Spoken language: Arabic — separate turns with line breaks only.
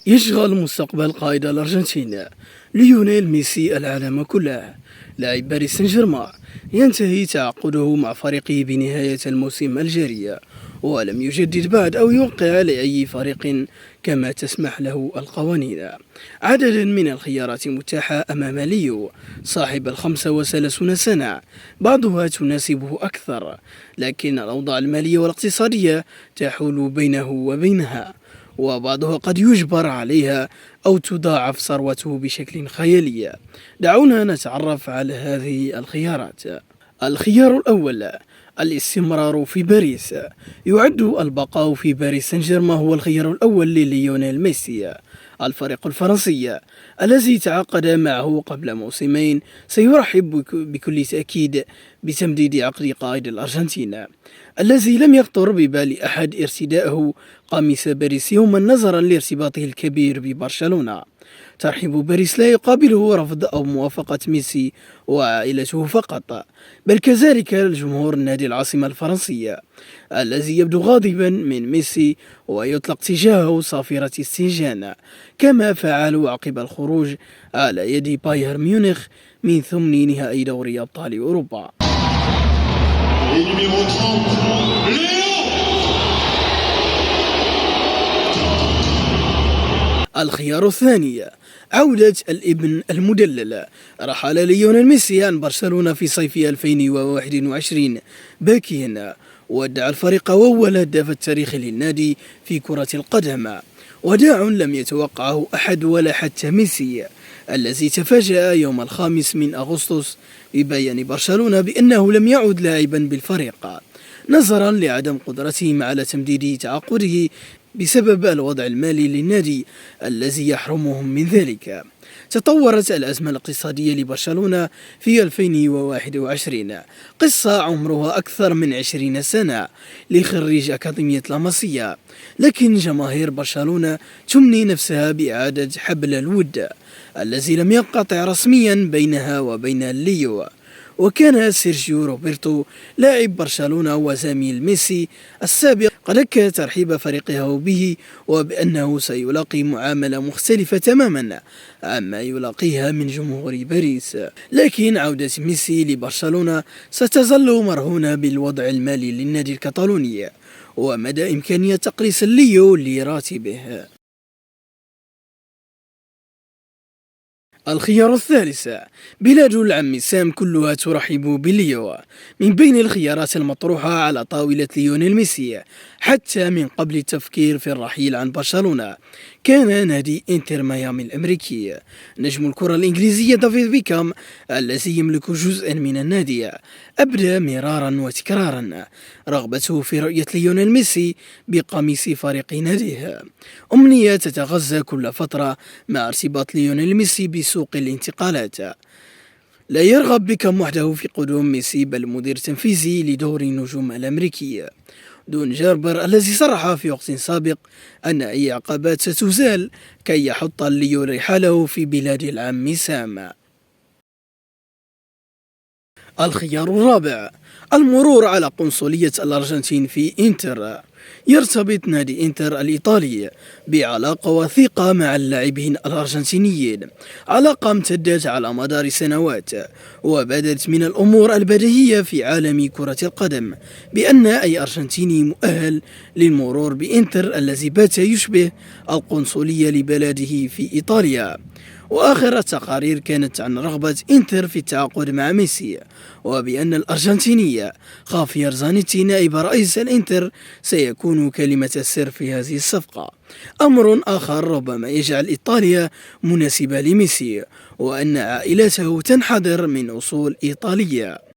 يشغل مستقبل قائد الأرجنتين ليونيل ميسي العالم كله. لاعب باريس سان جيرمان ينتهي تعاقده مع فريقه بنهاية الموسم الجاري، ولم يجدد بعد أو يوقع لأي فريق كما تسمح له القوانين. عددا من الخيارات متاحة أمام ليو صاحب 35 سنة، بعضها تناسبه أكثر، لكن الأوضاع المالية والاقتصادية تحول بينه وبينها، وبعضها قد يجبر عليها أو تضاعف ثروته بشكل خيالي. دعونا نتعرف على هذه الخيارات. الخيار الأول: الاستمرار في باريس. يعد البقاء في باريس سان جيرمان هو الخيار الأول لليونيل ميسي. الفريق الفرنسي الذي تعاقد معه قبل موسمين سيرحب بكل تأكيد بتمديد عقد قائد الأرجنتين، الذي لم يخطر ببال أحد ارتداءه قميص باريس يوما نظرا لارتباطه الكبير ببرشلونة. ترحيب باريس لا يقابله رفض أو موافقة ميسي وعائلته فقط، بل كذلك الجمهور النادي العاصمة الفرنسية الذي يبدو غاضبا من ميسي ويطلق تجاهه صافرة استنجان، كما فعلوا عقب الخروج على يد بايرن ميونخ من ثمن نهائي دوري أبطال أوروبا. الخيار الثاني: عودة الابن المدلل. رحل ليونيل ميسي عن برشلونة في صيف 2021 باكيا، ودع الفريق وهو الهداف التاريخي للنادي في كرة القدم، وداع لم يتوقعه أحد ولا حتى ميسي، الذي تفاجأ يوم 5 أغسطس ببيان برشلونة بأنه لم يعد لاعبا بالفريق نظرا لعدم قدرتهم على تمديد تعاقده بسبب الوضع المالي للنادي الذي يحرمهم من ذلك. تطورت الأزمة الاقتصادية لبرشلونة في 2021، قصة عمرها أكثر من 20 سنة لخريج أكاديمية لاماسيا، لكن جماهير برشلونة تمني نفسها بإعادة حبل الود الذي لم ينقطع رسميا بينها وبين ليو. وكان سيرجيو روبرتو لاعب برشلونة وزميل ميسي السابق قد أكد ترحيب فريقه به، وبأنه سيلاقي معاملة مختلفة تماما عما يلاقيها من جمهور باريس. لكن عودة ميسي لبرشلونة ستظل مرهونة بالوضع المالي للنادي الكتالوني ومدى إمكانية تقليص ليو لراتبه. الخيار الثالث: بلاد العم سام كلها ترحب بليو. من بين الخيارات المطروحة على طاولة ليونيل ميسي حتى من قبل التفكير في الرحيل عن برشلونة كان نادي انتر ميامي الأمريكي. نجم الكرة الإنجليزية دافيد بيكام الذي يملك جزءا من النادي أبدى مرارا وتكرارا رغبته في رؤية ليونيل ميسي بقميص فريق ناديه، أمنية تتغذى كل فترة مع ارتباط ليونيل ميسي بسوق الانتقالات. لا يرغب بيكام وحده في قدوم ميسي، بل مدير تنفيذي لدور النجوم الأمريكي دون جاربر الذي صرح في وقت سابق أن أي عقبات ستزال كي يحط ليو رحاله في بلاد العم سام. الخيار الرابع: المرور على قنصلية الأرجنتين في إنتر. يرتبط نادي إنتر الإيطالي بعلاقة وثيقة مع اللاعبين الأرجنتينيين، علاقة امتدت على مدار سنوات، وبدت من الأمور البديهية في عالم كرة القدم بأن أي أرجنتيني مؤهل للمرور بإنتر الذي بات يشبه القنصلية لبلده في إيطاليا. وآخر التقارير كانت عن رغبة إنتر في التعاقد مع ميسي، وبأن الأرجنتيني خافير زانيتي نائب رئيس الإنتر سيكون كلمة السر في هذه الصفقة. أمر آخر ربما يجعل إيطاليا مناسبة لميسي، وأن عائلته تنحدر من أصول إيطالية.